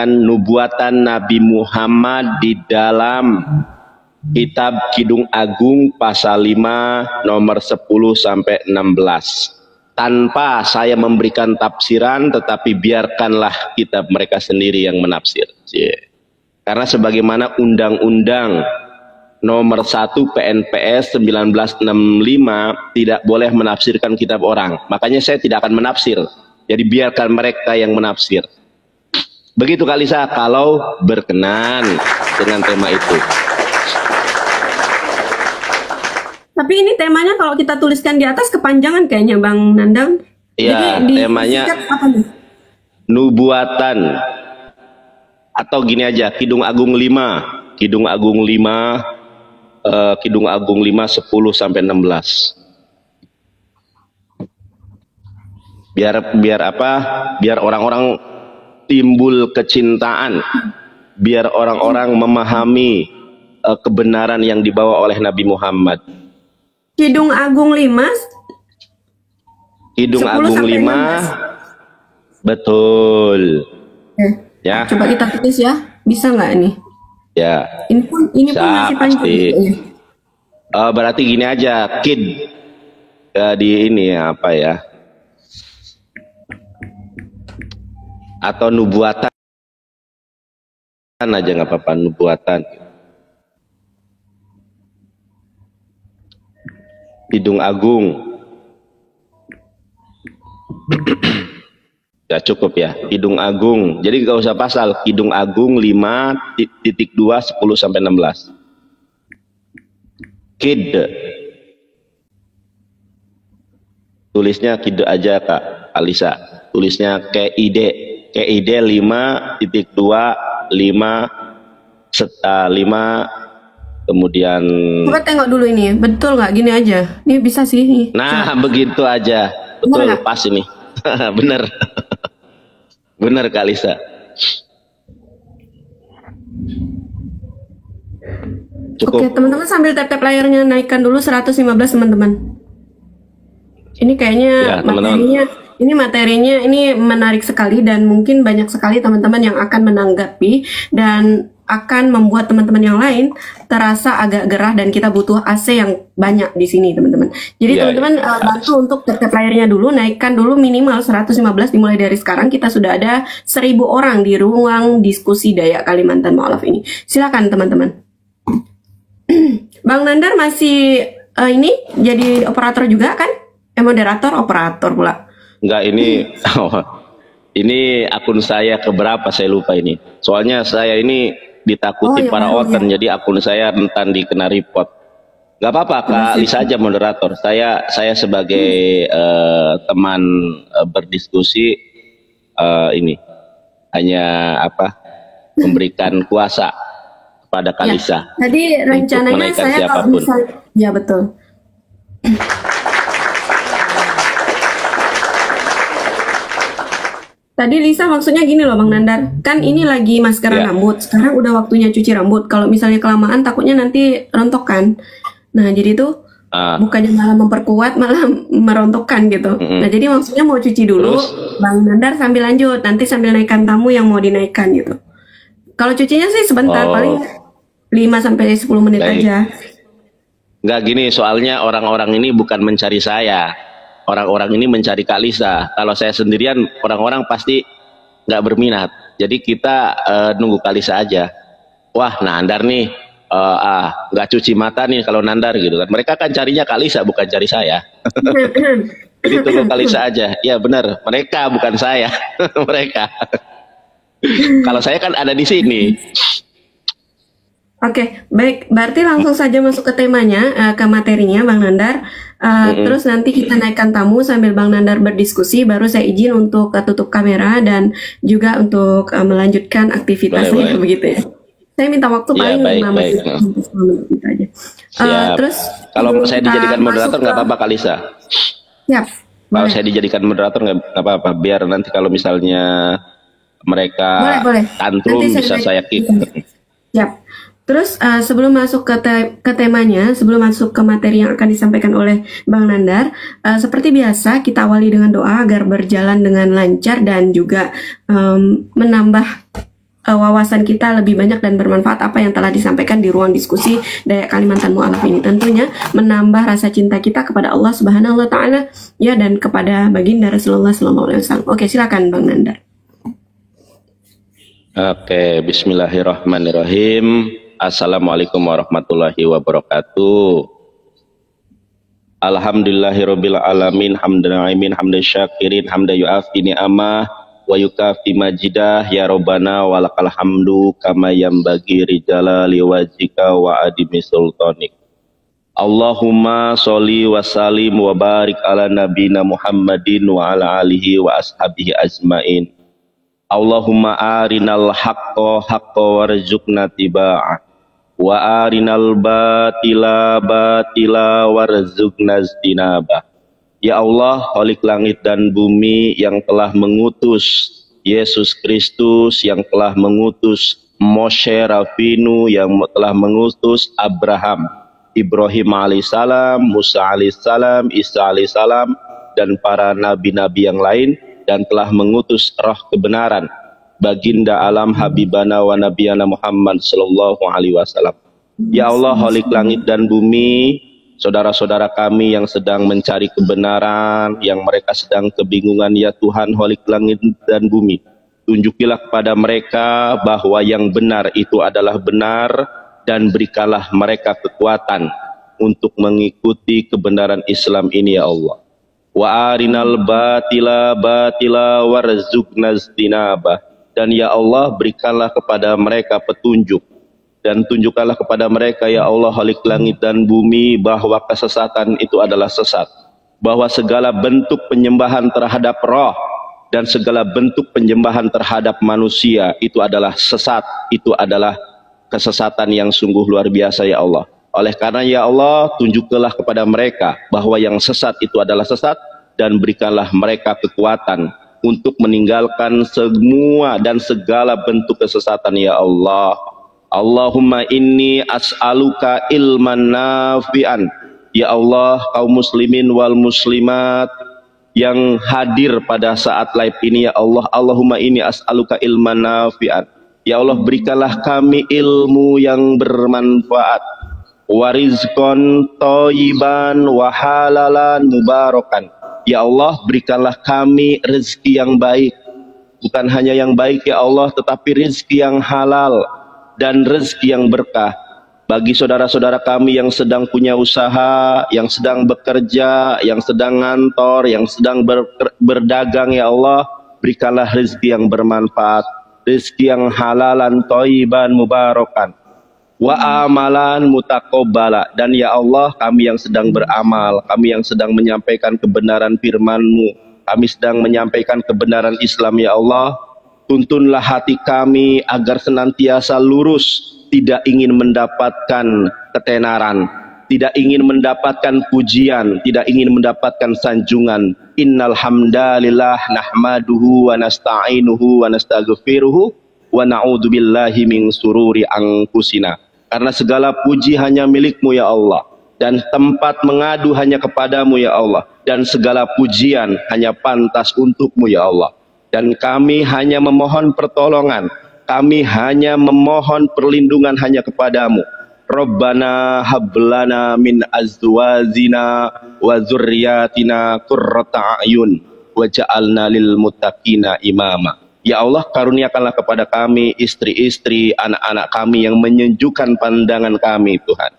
nubuatan Nabi Muhammad di dalam kitab Kidung Agung pasal 5 nomor 10 sampai 16. Tanpa saya memberikan tafsiran, tetapi biarkanlah kitab mereka sendiri yang menafsir. Karena sebagaimana Undang-Undang nomor 1 PNPS 1965 tidak boleh menafsirkan kitab orang. Makanya saya tidak akan menafsir. Jadi biarkan mereka yang menafsir. Begitu Kalisa, kalau berkenan dengan tema itu. Tapi ini temanya kalau kita tuliskan di atas kepanjangan kayaknya Bang Nandang. Iya, temanya nubuatan. Atau gini aja, Kidung Agung 5. Kidung Agung 5, Kidung Agung 5, 10 sampai 16. Biar apa? Biar orang-orang timbul kecintaan, biar orang-orang memahami kebenaran yang dibawa oleh Nabi Muhammad. Kidung Agung 5, Kidung Agung 5, 16. Betul. Ya. Coba kita tulis ya, bisa nggak nih? Ya. Ini pun masih panjang. Berarti gini aja, Kid di ini apa ya? Atau nubuatan aja nggak apa-apa, nubuatan. Kidung Agung. Ya cukup ya, Kidung Agung. Jadi nggak usah pasal, Kidung Agung 5.2 10 sampai 16. Kid. Tulisnya Kid aja Kak Alisa. Tulisnya KID 5.2 5 kemudian. Coba tengok dulu ini, betul nggak gini aja? Ini bisa sih. Nih. Nah, coba. Begitu aja, betul bener pas ini, bener, bener Kak Lisa. Cukup. Oke, teman-teman sambil tap-tap layarnya naikkan dulu 115 teman-teman. Ini kayaknya ya, materinya ini menarik sekali dan mungkin banyak sekali teman-teman yang akan menanggapi dan akan membuat teman-teman yang lain terasa agak gerah dan kita butuh AC yang banyak di sini teman-teman. Jadi teman-teman bantu untuk tap layarnya dulu, naikkan dulu minimal 115 dimulai dari sekarang. Kita sudah ada 1000 orang di ruang diskusi Dayak Kalimantan Mu'alaf ini. Silakan teman-teman. Bang Nandar masih ini jadi operator juga kan? Moderator, operator pula. Enggak, ini ini akun saya keberapa saya lupa ini. Soalnya saya ini ditakuti para oten, jadi akun saya rentan dikena report. Gak apa-apa Kak Lisa aja moderator. Saya sebagai teman berdiskusi ini hanya memberikan kuasa kepada Kak Lisa. Tadi rencananya saya kalau bisa, ya betul. Tadi Lisa maksudnya gini loh Bang Nandar, kan ini lagi maskeran rambut, sekarang udah waktunya cuci rambut. Kalau misalnya kelamaan takutnya nanti rontok kan. Nah jadi tuh bukannya malah memperkuat, malah merontokkan gitu. Nah jadi maksudnya mau cuci dulu, Bang Nandar sambil lanjut, nanti sambil naikkan tamu yang mau dinaikkan gitu. Kalau cucinya sih sebentar, paling 5-10 menit aja. Enggak gini, soalnya orang-orang ini bukan mencari saya. Orang-orang ini mencari Kak Lisa. Kalau saya sendirian, orang-orang pasti nggak berminat. Jadi kita nunggu Kak Lisa aja. Wah, Nandar nih, nggak cuci mata nih kalau Nandar gitu kan. Mereka kan carinya Kak Lisa, bukan cari saya. Jadi tunggu Kak Lisa aja. Ya benar, mereka bukan saya. Mereka. Kalau saya kan ada di sini. Oke, baik. Berarti langsung saja masuk ke temanya, ke materinya, Bang Nandar. Terus nanti kita naikkan tamu sambil Bang Nandar berdiskusi. Baru saya izin untuk tutup kamera dan juga untuk melanjutkan aktivitasnya, begitu ya. Saya minta waktu paling 5 menit aja. Terus kalau saya dijadikan moderator nggak apa-apa, Kak Lisa. Siap. Kalau saya dijadikan moderator nggak apa-apa. Biar nanti kalau misalnya mereka tantrum bisa saya kick. Siap. Terus sebelum masuk ke temanya, sebelum masuk ke materi yang akan disampaikan oleh Bang Nandar, seperti biasa kita awali dengan doa agar berjalan dengan lancar dan juga menambah wawasan kita lebih banyak dan bermanfaat apa yang telah disampaikan di ruang diskusi Dayak Kalimantan Mu'alaf ini. Tentunya menambah rasa cinta kita kepada Allah Subhanahu wa taala ya, dan kepada baginda Rasulullah SAW. Oke, silakan Bang Nandar. Oke, bismillahirrahmanirrahim. Assalamualaikum warahmatullahi wabarakatuh. Alhamdulillahirabbil alamin, hamdan na'imin, hamdan syakirin, hamdan yu'afi ni'amah wa yukafi majidah, ya Rabbana walakal hamdu kama yambagi rijalali wajhika wa adimi sultanik. Allahumma sholli wa salim wa barik ala nabina Muhammadin wa ala alihi wa ashabihi ajmain. Allahumma arinal haqqa haqqa warzuqna tiba'ah wa arinal batila batila warzuqna istinabah. Ya Allah, Khalik langit dan bumi yang telah mengutus Yesus Kristus, yang telah mengutus Moshe Rabbeinu, yang telah mengutus Abraham, Ibrahim alaihissalam, Musa alaihissalam, Isa alaihissalam, dan para nabi-nabi yang lain, dan telah mengutus roh kebenaran, baginda alam Habibana wa Nabiyana Muhammad sallallahu alaihi wasallam. Ya Allah, Khalik langit dan bumi, saudara-saudara kami yang sedang mencari kebenaran, yang mereka sedang kebingungan, ya Tuhan Khalik langit dan bumi, tunjukilah kepada mereka bahwa yang benar itu adalah benar, dan berikanlah mereka kekuatan untuk mengikuti kebenaran Islam ini ya Allah. Wa arinal batila batila warzuqna istinabah. Dan ya Allah, berikanlah kepada mereka petunjuk, dan tunjukkanlah kepada mereka ya Allah Khalik langit dan bumi bahwa kesesatan itu adalah sesat, bahwa segala bentuk penyembahan terhadap roh dan segala bentuk penyembahan terhadap manusia itu adalah sesat, itu adalah kesesatan yang sungguh luar biasa ya Allah. Oleh karena ya Allah, tunjukkanlah kepada mereka bahwa yang sesat itu adalah sesat, dan berikanlah mereka kekuatan untuk meninggalkan semua dan segala bentuk kesesatan ya Allah. Allahumma inni as'aluka ilman nafi'an. Ya Allah, kaum muslimin wal muslimat yang hadir pada saat live ini ya Allah, Allahumma inni as'aluka ilman nafi'an. Ya Allah, berikanlah kami ilmu yang bermanfaat, warizqan thayyiban wa halalan mubarakan. Ya Allah, berikanlah kami rezeki yang baik, bukan hanya yang baik ya Allah, tetapi rezeki yang halal dan rezeki yang berkah. Bagi saudara-saudara kami yang sedang punya usaha, yang sedang bekerja, yang sedang ngantor, yang sedang berdagang ya Allah, berikanlah rezeki yang bermanfaat, rezeki yang halalan thayyiban mubarakan, wa amalan mutaqabbala. Dan ya Allah, kami yang sedang beramal, kami yang sedang menyampaikan kebenaran firman-Mu, kami sedang menyampaikan kebenaran Islam ya Allah, tuntunlah hati kami agar senantiasa lurus, tidak ingin mendapatkan ketenaran, tidak ingin mendapatkan pujian, tidak ingin mendapatkan sanjungan. Innal hamdalillah nahmaduhu wa nasta'inuhu wa nastaghfiruhu wa na'udzubillahi min sururi anfusina. Karena segala puji hanya milik-Mu ya Allah, dan tempat mengadu hanya kepadamu ya Allah, dan segala pujian hanya pantas untuk-Mu ya Allah. Dan kami hanya memohon pertolongan, kami hanya memohon perlindungan hanya kepadamu. Rabbana hablana min azwajina wa dzurriyyatina qurrata a'yun waj'alna lil muttaqina imama. Ya Allah, karuniakanlah kepada kami istri-istri, anak-anak kami yang menyejukkan pandangan kami Tuhan.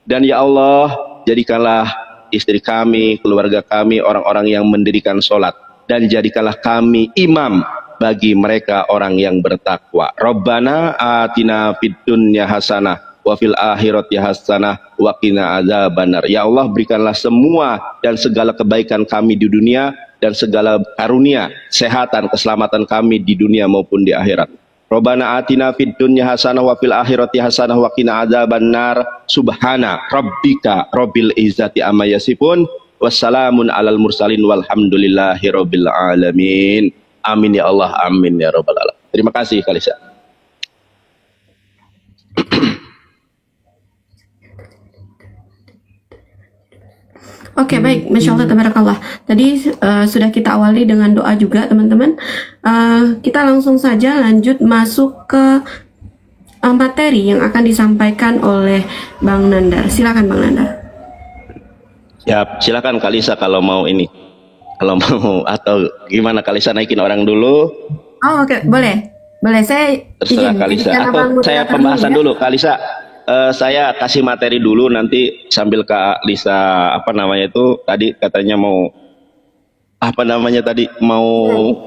Dan ya Allah, jadikanlah istri kami, keluarga kami orang-orang yang mendirikan sholat, dan jadikanlah kami imam bagi mereka orang yang bertakwa. Rabbana atina fid dunya hasanah wa fil akhirati hasanah wa qina adzabannar. Ya Allah, berikanlah semua dan segala kebaikan kami di dunia, dan segala karunia, kesehatan, keselamatan kami di dunia maupun di akhirat. Rabbana atina fid dunya hasanah wa fil akhirati hasanah wa qina adzabannar. Subhana rabbika rabbil izzati amma yasifun. Wassalamun alal mursalin walhamdulillahi rabbil alamin. Amin ya Allah, amin ya rabbal alamin. Terima kasih Kalisa. Oke, baik. Masya Allah, tabarakallah. Tadi sudah kita awali dengan doa juga, teman-teman. Kita langsung saja lanjut masuk ke materi yang akan disampaikan oleh Bang Nandar. Silakan, Bang Nandar. Ya, silakan Kalisa kalau mau ini. Kalau mau atau gimana, Kalisa naikin orang dulu. Oh, oke, boleh. Boleh, saya terserah Kalisa. Atau saya pembahasan dulu, Kalisa. Saya kasih materi dulu, nanti sambil Kak Lisa tadi katanya mau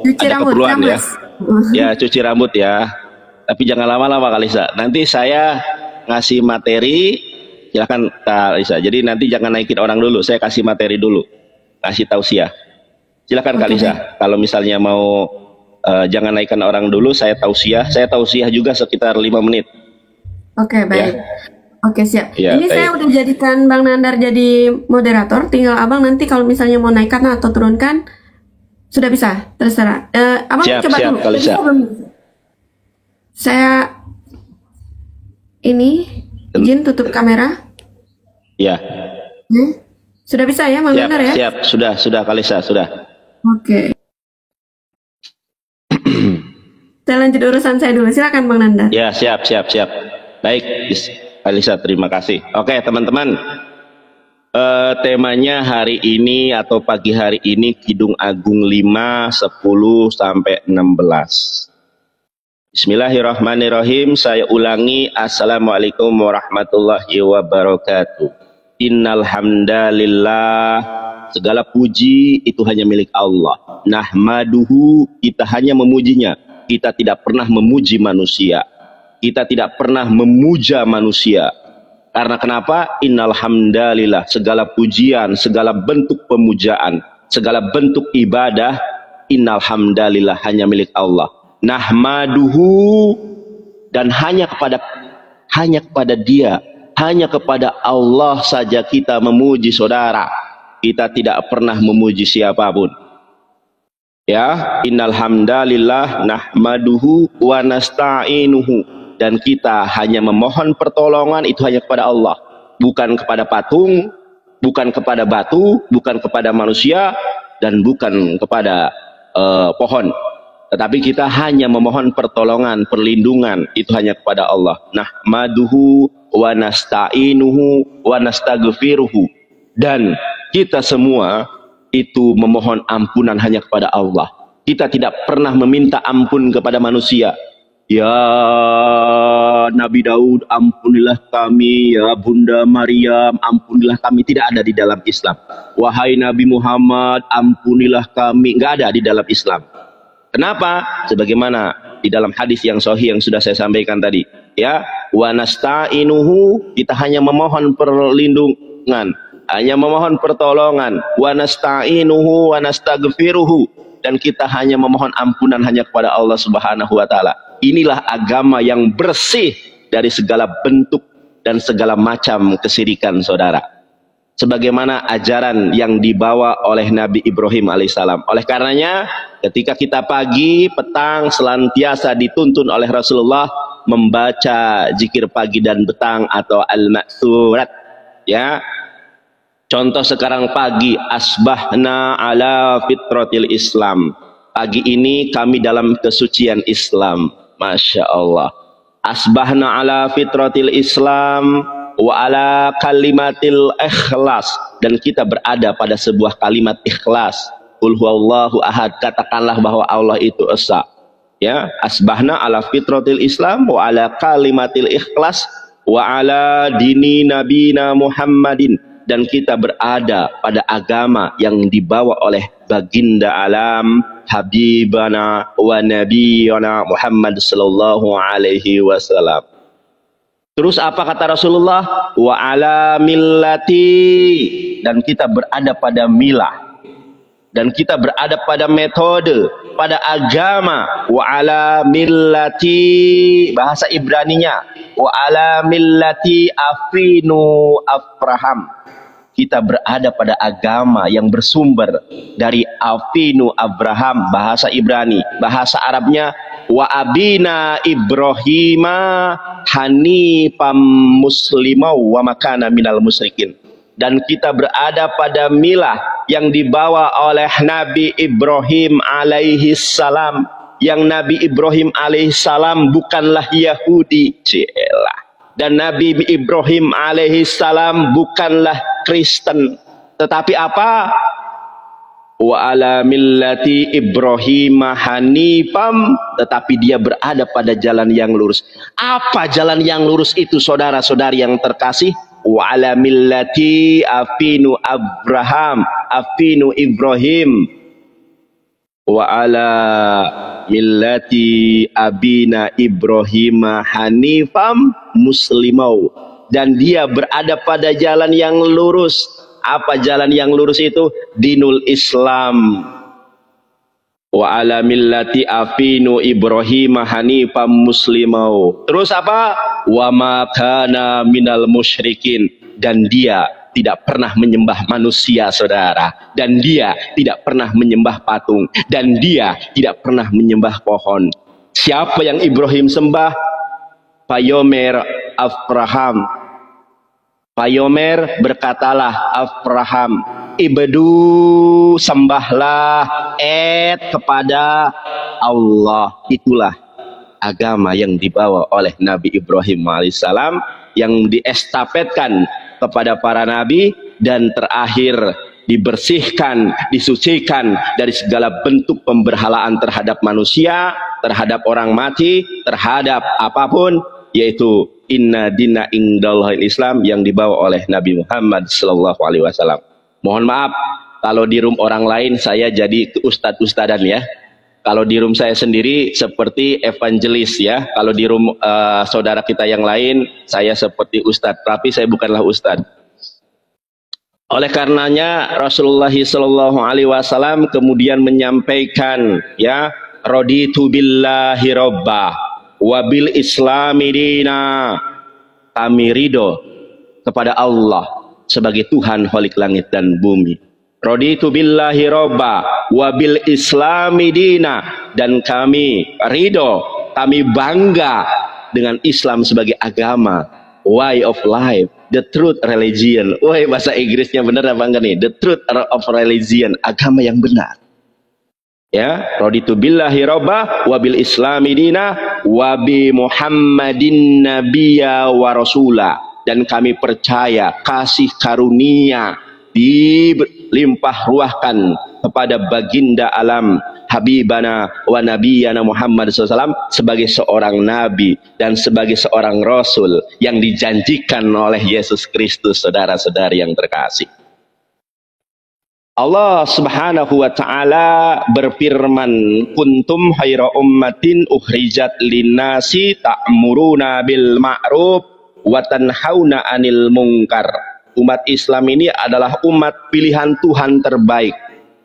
cuci ada rambut, keperluan ya. Ya, cuci rambut ya. Tapi jangan lama-lama Kak Lisa. Nanti saya ngasih materi, silakan Kak Lisa. Jadi nanti jangan naikin orang dulu, saya kasih materi dulu. Kasih tausiah. Silakan Kak Lisa. Kalau misalnya mau jangan naikkan orang dulu, saya tausiah juga sekitar 5 menit. Oke, baik. Ya. Oke, siap. Ya, ini baik. Saya udah jadikan Bang Nandar jadi moderator. Tinggal Abang nanti kalau misalnya mau naikkan atau turunkan, sudah bisa. Terserah. Abang coba dulu. Saya izin tutup kamera. Ya. Sudah bisa ya, Bang Nandar ya? Siap. Sudah Kalisa, sudah. Oke. Saya lanjut urusan saya dulu. Silakan Bang Nandar. Ya, siap. Baik, Kalisa, terima kasih. Oke, teman-teman. Temanya hari ini atau pagi hari ini Kidung Agung 5, 10 sampai 16. Bismillahirrahmanirrahim. Saya ulangi. Assalamualaikum warahmatullahi wabarakatuh. Innal hamdalillah, segala puji itu hanya milik Allah. Nahmaduhu, kita hanya memujinya. Kita tidak pernah memuji manusia. Kita tidak pernah memuja manusia. Karena kenapa? Innal hamdalillah, segala pujian, segala bentuk pemujaan, segala bentuk ibadah, innal hamdalillah hanya milik Allah. Nahmaduhu, dan hanya kepada Dia, hanya kepada Allah saja kita memuji, saudara. Kita tidak pernah memuji siapapun. Ya, innal hamdalillah nahmaduhu wa nasta'inuhu, dan kita hanya memohon pertolongan itu hanya kepada Allah, bukan kepada patung, bukan kepada batu, bukan kepada manusia, dan bukan kepada pohon. Tetapi kita hanya memohon pertolongan, perlindungan itu hanya kepada Allah. Nahmaduhu wa nasta'inuhu wa nastaghfiruhu, dan kita semua itu memohon ampunan hanya kepada Allah. Kita tidak pernah meminta ampun kepada manusia. Ya Nabi Daud, ampunilah kami. Ya Bunda Maryam, ampunilah kami. Tidak ada di dalam Islam. Wahai Nabi Muhammad, ampunilah kami. Nggak ada di dalam Islam. Kenapa? Sebagaimana di dalam hadis yang sahih yang sudah saya sampaikan tadi. Ya, wa nasta'inuhu, kita hanya memohon perlindungan, hanya memohon pertolongan. Wa nasta'inuhu wa nastaghfiruhu, dan kita hanya memohon ampunan hanya kepada Allah Subhanahu wa taala. Inilah agama yang bersih dari segala bentuk dan segala macam kesyirikan, saudara. Sebagaimana ajaran yang dibawa oleh Nabi Ibrahim alaihissalam. Oleh karenanya, ketika kita pagi, petang, senantiasa dituntun oleh Rasulullah membaca zikir pagi dan petang atau al-ma'surat. Ya, contoh sekarang pagi, asbahna ala fitratil Islam. Pagi ini kami dalam kesucian Islam. Masya Allah. Asbahna ala fitratil Islam wa ala kalimatil ikhlas, dan kita berada pada sebuah kalimat ikhlas. Qul huwallahu ahad, katakanlah bahwa Allah itu esa. Ya, asbahna ala fitratil Islam wa ala kalimatil ikhlas wa ala dini nabina Muhammadin, dan kita berada pada agama yang dibawa oleh baginda alam habibana wa nabiyana Muhammad sallallahu alaihi wasallam. Terus apa kata Rasulullah? Wa ala millati, dan kita berada pada milah, dan kita berada pada metode, pada agama. Wa ala millati, bahasa Ibraninya, wa ala millati afinu Abraham. Kita berada pada agama yang bersumber dari Afinu Abraham, bahasa Ibrani. Bahasa Arabnya wa abina Ibrahima hanifam muslima wa makana minal musyrikin. dan kita berada pada milah yang dibawa oleh Nabi Ibrahim alaihi salam, yang Nabi Ibrahim alaihi salam bukanlah Yahudi, celah, dan Nabi Ibrahim alaihi salam bukanlah Kristen, tetapi apa? Wa ala millati Ibrahim hanifam, tetapi dia berada pada jalan yang lurus. Apa jalan yang lurus itu, saudara-saudari yang terkasih? Wa ala millati afinu Abraham, afinu Ibrahim, wa ala millati abina Ibrahim hanifam muslimau, dan dia berada pada jalan yang lurus. Apa jalan yang lurus itu? Dinul Islam. Wa ala millati afinu Ibrahim hanifam muslimau. Terus apa? Wa ma kana minal musyrikin, dan dia tidak pernah menyembah manusia, saudara, dan dia tidak pernah menyembah patung, dan dia tidak pernah menyembah pohon. Siapa yang Ibrahim sembah? Payomer Abraham. Payomer berkatalah Abraham, ibedu sembahlah kepada Allah. Itulah agama yang dibawa oleh Nabi Ibrahim alaihissalam, yang diestafetkan kepada para nabi, dan terakhir dibersihkan, disucikan dari segala bentuk pemberhalaan terhadap manusia, terhadap orang mati, terhadap apapun, yaitu inna dina indallahil Islam, yang dibawa oleh Nabi Muhammad sallallahu alaihi wasallam. Mohon maaf kalau di room orang lain saya jadi ustad-ustadan ya. Kalau di room saya sendiri seperti evangelis ya. Kalau di room saudara kita yang lain saya seperti ustad, tapi saya bukanlah ustad. Oleh karenanya Rasulullah sallallahu alaihi wasallam kemudian menyampaikan ya, raditu billahi robba wabil islami dina, kami ridho kepada Allah sebagai Tuhan Khalik langit dan bumi. Raditu billahi robba wabil islami dina, dan kami ridho, kami bangga dengan Islam sebagai agama, way of life, the truth religion. Wah, bahasa Inggrisnya benar apa enggak nih? The truth of religion, agama yang benar. Ya, raditu billahi robba wabil islami dina wabi Muhammadin nabiyya wa rasula, dan kami percaya kasih karunia dilimpah ruahkan kepada baginda alam Habibana wa Nabiyana Muhammad SAW sebagai seorang nabi dan sebagai seorang rasul yang dijanjikan oleh Yesus Kristus, saudara-saudari yang terkasih. Allah Subhanahu wa taala berfirman, kuntum khaira ummatin ukhrijat linnasi ta'muruna bil ma'ruf wa tanhauna 'anil munkar. Umat Islam ini adalah umat pilihan Tuhan terbaik.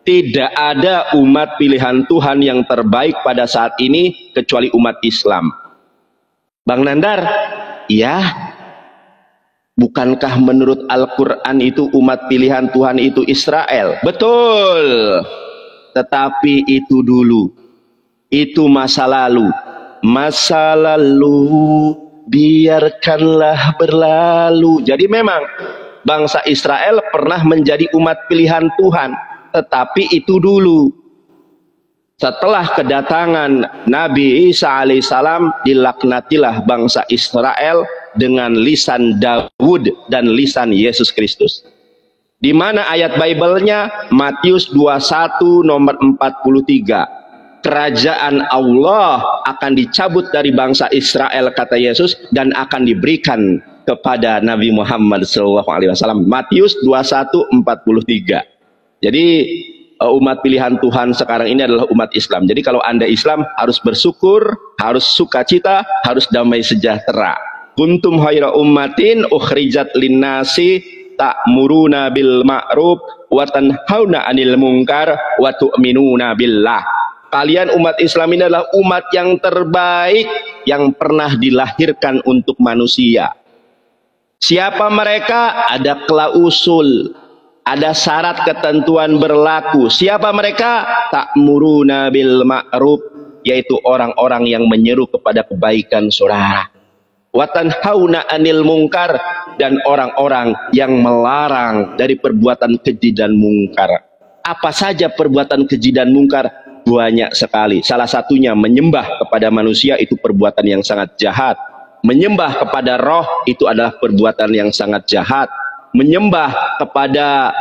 Tidak ada umat pilihan Tuhan yang terbaik pada saat ini kecuali umat Islam. Bang Nandar, ya, bukankah menurut Al-Quran itu umat pilihan Tuhan itu Israel? Betul. Tetapi itu dulu. Itu masa lalu. Masa lalu biarkanlah berlalu. Jadi memang bangsa Israel pernah menjadi umat pilihan Tuhan. Tetapi itu dulu. Setelah kedatangan Nabi Isa alaihissalam, dilaknatilah bangsa Israel dengan lisan Daud dan lisan Yesus Kristus. Di mana ayat Bible-nya? Matius 21 nomor 43. Kerajaan Allah akan dicabut dari bangsa Israel, kata Yesus, dan akan diberikan kepada Nabi Muhammad SAW. Matius 21:43. Jadi umat pilihan Tuhan sekarang ini adalah umat Islam. Jadi kalau Anda Islam harus bersyukur, harus sukacita, harus damai sejahtera. Kuntum khaira ummatin ukhrijat linnasi ta'muruna bil ma'ruf wa tanhauna 'anil munkar wa tu'minuna billah. Kalian umat Islam ini adalah umat yang terbaik yang pernah dilahirkan untuk manusia. Siapa mereka? Ada klausul, ada syarat ketentuan berlaku. Siapa mereka? Ta'muruna bil ma'ruf, yaitu orang-orang yang menyeru kepada kebaikan, saudara. wa tanhauna 'anil munkar, dan orang-orang yang melarang dari perbuatan keji dan mungkar. Apa saja perbuatan keji dan mungkar? Banyak sekali. Salah satunya menyembah kepada manusia, itu perbuatan yang sangat jahat. Menyembah kepada roh itu adalah perbuatan yang sangat jahat. Menyembah kepada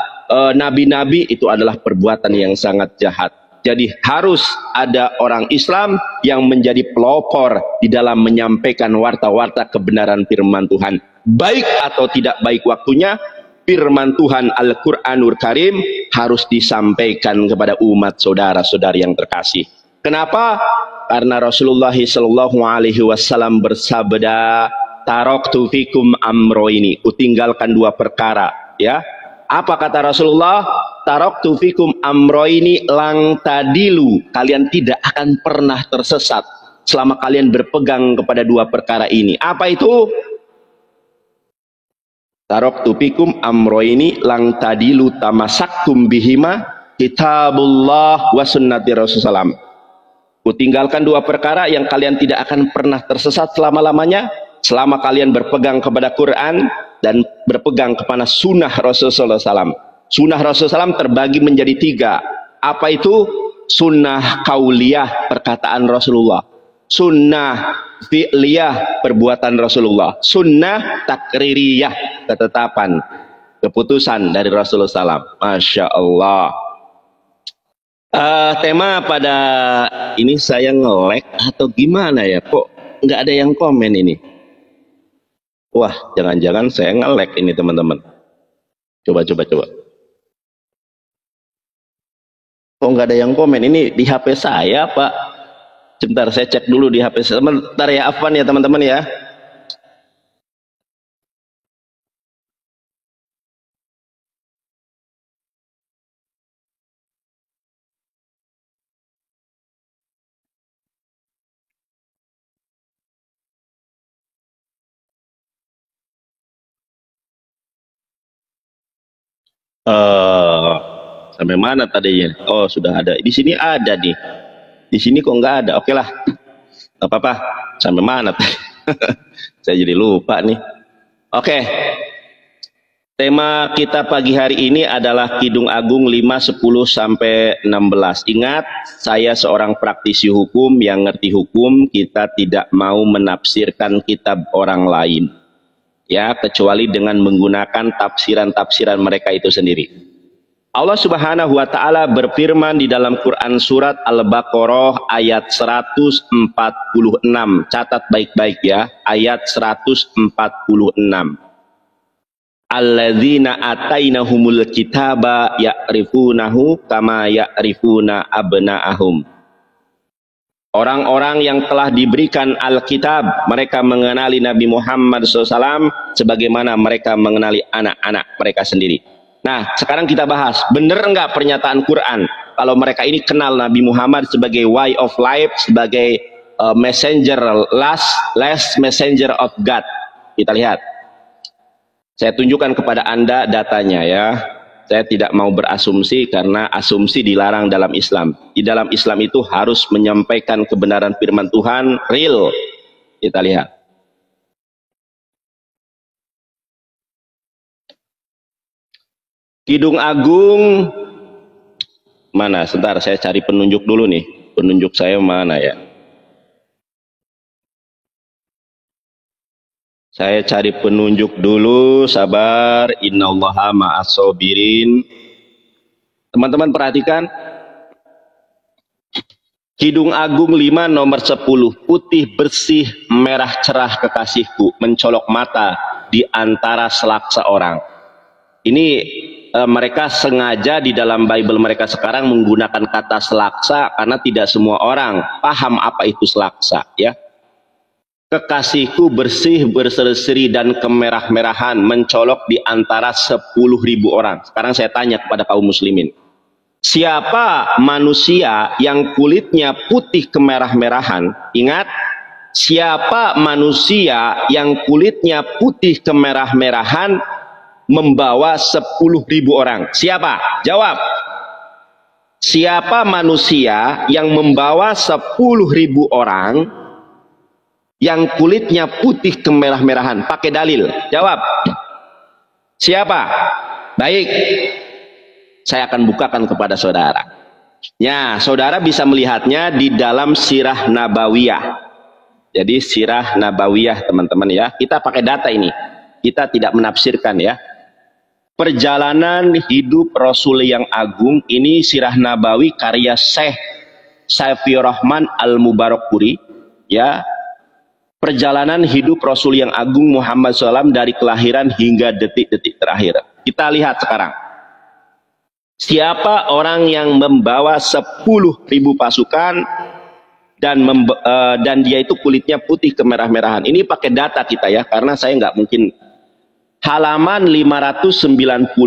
nabi-nabi itu adalah perbuatan yang sangat jahat. Jadi harus ada orang Islam yang menjadi pelopor di dalam menyampaikan warta-warta kebenaran firman Tuhan. Baik atau tidak baik waktunya, firman Tuhan Al-Quranul Karim harus disampaikan kepada umat saudara-saudari yang terkasih. Kenapa? Karena Rasulullah SAW bersabda, taraktu fikum amroini, kutinggalkan dua perkara. Ya, apa kata Rasulullah? Taraktu fikum amroini lang tadilu, kalian tidak akan pernah tersesat selama kalian berpegang kepada dua perkara ini. Apa itu? Taraktu fikum amroini lang tadilu tamasaktum bihima kitabullah wa sunnati Rasulullah. Kutinggalkan dua perkara yang kalian tidak akan pernah tersesat selama-lamanya, selama kalian berpegang kepada Quran dan berpegang kepada sunnah Rasulullah SAW. Sunnah Rasulullah SAW terbagi menjadi tiga. Apa itu? Sunnah kauliyah, perkataan Rasulullah. Sunnah fi'liyah, perbuatan Rasulullah. Sunnah takririyah, ketetapan, keputusan dari Rasulullah SAW. Masya Allah. Tema pada ini saya nge-lag atau gimana ya? Kok nggak ada yang komen ini? Wah, jangan-jangan saya nge-lag ini teman-teman. Coba. Kok nggak ada yang komen? Ini di HP saya, Pak. Sebentar, saya cek dulu di HP saya. Sebentar ya, Afwan ya teman-teman ya. Sampai mana tadinya? Oh, sudah ada. Di sini ada nih. Di sini kok nggak ada? Oke lah, nggak apa-apa. Sampai mana tadi? Saya jadi lupa nih. Oke. Tema kita pagi hari ini adalah Kidung Agung 5, 10 sampai 16. Ingat, saya seorang praktisi hukum yang ngerti hukum. Kita tidak mau menafsirkan kitab orang lain, ya, kecuali dengan menggunakan tafsiran-tafsiran mereka itu sendiri. Allah Subhanahu wa Ta'ala berfirman di dalam Quran surat Al-Baqarah ayat 146. Catat baik-baik ya, ayat 146. Alladzina atainahumul kitaba ya'rifunahu kama ya'rifuna abna'ahum. Orang-orang yang telah diberikan Alkitab, mereka mengenali Nabi Muhammad SAW sebagaimana mereka mengenali anak-anak mereka sendiri. Nah, sekarang kita bahas, benar enggak pernyataan Quran kalau mereka ini kenal Nabi Muhammad sebagai way of life, sebagai messenger, last messenger of God. Kita lihat. Saya tunjukkan kepada Anda datanya ya. Saya tidak mau berasumsi karena asumsi dilarang dalam Islam. Di dalam Islam itu harus menyampaikan kebenaran firman Tuhan real. Kita lihat. Kidung Agung mana? Sebentar, saya cari penunjuk dulu nih. Penunjuk saya mana ya? Saya cari penunjuk dulu, sabar. Innallaha ma'as-sabirin. Teman-teman perhatikan. Kidung Agung 5 nomor 10. Putih bersih merah cerah kekasihku, mencolok mata di antara selaksa orang. Ini mereka sengaja di dalam Bible mereka sekarang menggunakan kata selaksa karena tidak semua orang paham apa itu selaksa ya. Kekasihku bersih, berseri-seri dan kemerah-merahan, mencolok di antara 10.000 orang. Sekarang saya tanya kepada kaum muslimin, siapa manusia yang kulitnya putih kemerah-merahan? Ingat, siapa manusia yang kulitnya putih kemerah-merahan membawa 10.000 orang? Siapa? Jawab. Siapa manusia yang membawa 10.000 orang yang kulitnya putih kemerah-merahan? Pakai dalil. Jawab. Siapa? Baik. Saya akan bukakan kepada saudara. Ya, saudara bisa melihatnya di dalam Sirah Nabawiyah. Jadi Sirah Nabawiyah, teman-teman ya. Kita pakai data ini. Kita tidak menafsirkan ya. Perjalanan hidup Rasul yang agung, ini Sirah Nabawi karya Syekh Saifur Rahman Al-Mubarakpuri ya. Perjalanan hidup Rasul yang agung Muhammad SAW dari kelahiran hingga detik-detik terakhir. Kita lihat sekarang. Siapa orang yang membawa 10.000 pasukan dan dia itu kulitnya putih kemerah-merahan. Ini pakai data kita ya, karena saya nggak mungkin. Halaman 592.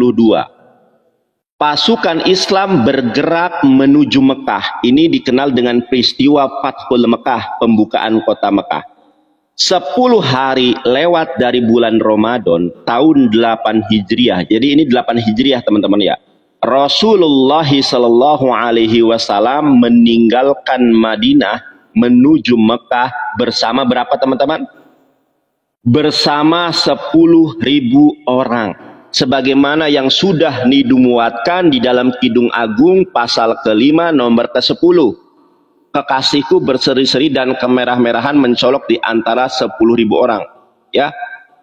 Pasukan Islam bergerak menuju Mekah. Ini dikenal dengan peristiwa Fathul Mekah, pembukaan kota Mekah. 10 hari lewat dari bulan Ramadan tahun 8 Hijriah. Jadi ini 8 Hijriah teman-teman ya. Rasulullah Shallallahu Alaihi Wasallam meninggalkan Madinah menuju Mekah bersama berapa teman-teman? Bersama 10.000 orang. Sebagaimana yang sudah didumuatkan di dalam Kidung Agung pasal ke-5 nomor ke-10. Kekasihku berseri-seri dan kemerah-merahan mencolok di antara 10.000 orang. Ya,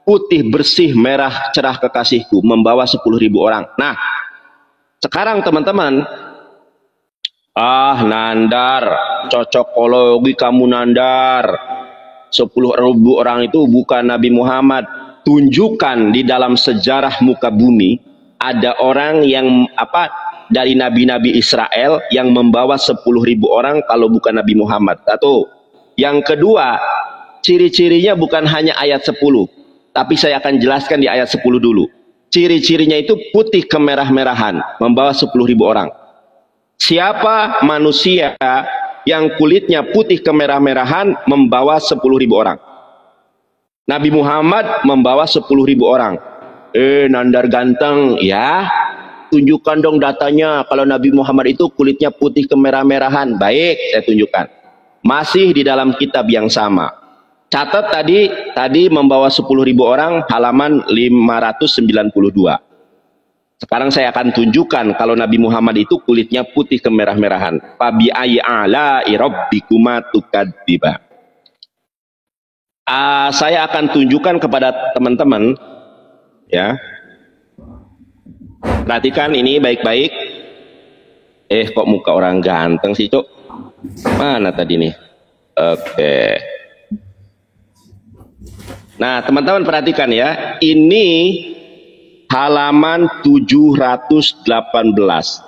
putih bersih merah cerah kekasihku membawa 10.000 orang. Nah, sekarang teman-teman, nandar, cocokologi kamu nandar. 10.000 orang itu bukan Nabi Muhammad. Tunjukkan di dalam sejarah muka bumi ada orang yang dari nabi-nabi Israel yang membawa 10.000 orang kalau bukan Nabi Muhammad. Satu. Yang kedua, ciri-cirinya bukan hanya ayat 10, tapi saya akan jelaskan di ayat 10 dulu. Ciri-cirinya itu putih kemerah-merahan, membawa 10.000 orang. Siapa manusia yang kulitnya putih kemerah-merahan membawa 10.000 orang? Nabi Muhammad membawa 10.000 orang. Nandar ganteng ya, tunjukkan dong datanya. Kalau Nabi Muhammad itu kulitnya putih kemerah-merahan. Baik, saya tunjukkan. Masih di dalam kitab yang sama. Catat tadi membawa 10.000 orang, halaman 592. Sekarang saya akan tunjukkan kalau Nabi Muhammad itu kulitnya putih kemerah-merahan. Fabi ayyi ala'i rabbikuma tukadziban. Saya akan tunjukkan kepada teman-teman ya. Perhatikan ini baik-baik. Kok muka orang ganteng sih, Cok? Mana tadi nih? Oke. Nah, teman-teman perhatikan ya. Ini halaman 718.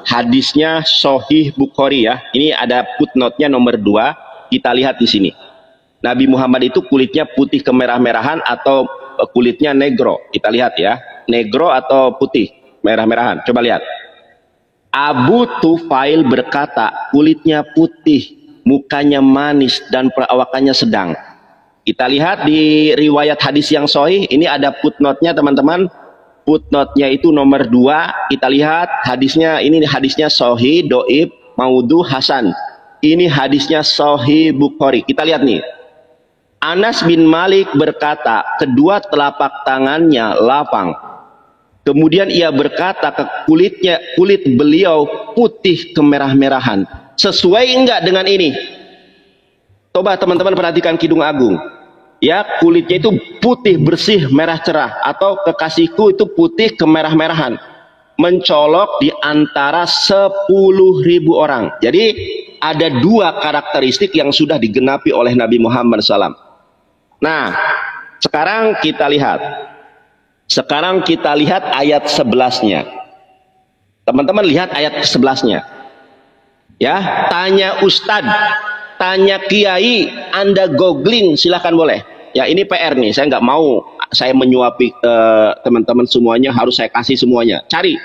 Hadisnya Sahih Bukhari ya. Ini ada footnote-nya nomor 2. Kita lihat di sini. Nabi Muhammad itu kulitnya putih kemerah-merahan atau kulitnya negro. Kita lihat ya. Negro atau putih merah-merahan. Coba lihat. Abu Tufail berkata, kulitnya putih, mukanya manis dan perawakannya sedang. Kita lihat di riwayat hadis yang sahih. Ini ada footnote-nya teman-teman. Footnote-nya itu nomor 2. Kita lihat hadisnya, ini hadisnya sahih, doib, maudhu, hasan. Ini hadisnya Sahih Bukhari. Kita lihat nih. Anas bin Malik berkata, kedua telapak tangannya lapang. Kemudian ia berkata, kulit beliau putih kemerah-merahan. Sesuai enggak dengan ini? Coba teman-teman perhatikan Kidung Agung. Ya, kulitnya itu putih bersih merah cerah, atau kekasihku itu putih kemerah-merahan. Mencolok di antara 10.000 orang. Jadi ada 2 karakteristik yang sudah digenapi oleh Nabi Muhammad SAW. Nah, sekarang kita lihat. Ayat 11-nya. Teman-teman lihat ayat 11-nya. Ya, tanya Ustadz, tanya Kiai, Anda googling silahkan boleh. Ya, ini PR nih, saya nggak mau saya menyuapi teman-teman semuanya, harus saya kasih semuanya. Cari.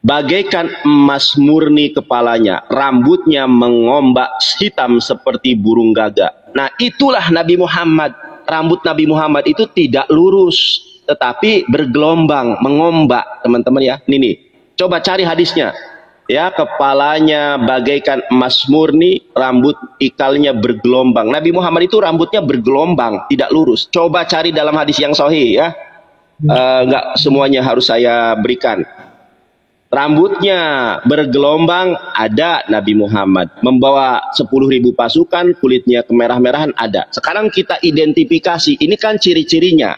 Bagaikan emas murni kepalanya, rambutnya mengombak hitam seperti burung gagak. Nah, itulah Nabi Muhammad. Rambut Nabi Muhammad itu tidak lurus, tetapi bergelombang, mengombak, teman-teman ya. Nih, coba cari hadisnya. Ya, kepalanya bagaikan emas murni, rambut ikalnya bergelombang. Nabi Muhammad itu rambutnya bergelombang, tidak lurus. Coba cari dalam hadis yang sahih ya. Enggak semuanya harus saya berikan. Rambutnya bergelombang, ada Nabi Muhammad. Membawa 10.000 pasukan, kulitnya kemerah-merahan, ada. Sekarang kita identifikasi, ini kan ciri-cirinya.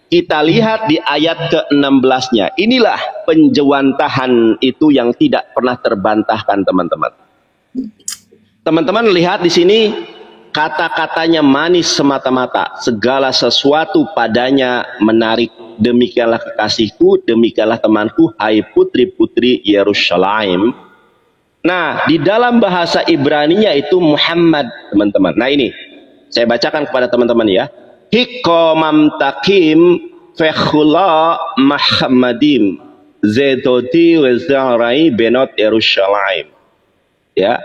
Kita lihat di ayat ke-16-nya. Inilah penjewantahan itu yang tidak pernah terbantahkan, teman-teman. Teman-teman lihat di sini, kata-katanya manis semata-mata. Segala sesuatu padanya menarik. Demikianlah kekasihku, demikianlah temanku, hai putri-putri Yerusalem. Nah, di dalam bahasa Ibrani-nya itu Muhammad, teman-teman. Nah ini, saya bacakan kepada teman-teman ya. Hikomam takim fekhula Muhammadim zedodi wezarai benot Yerusalem. Ya,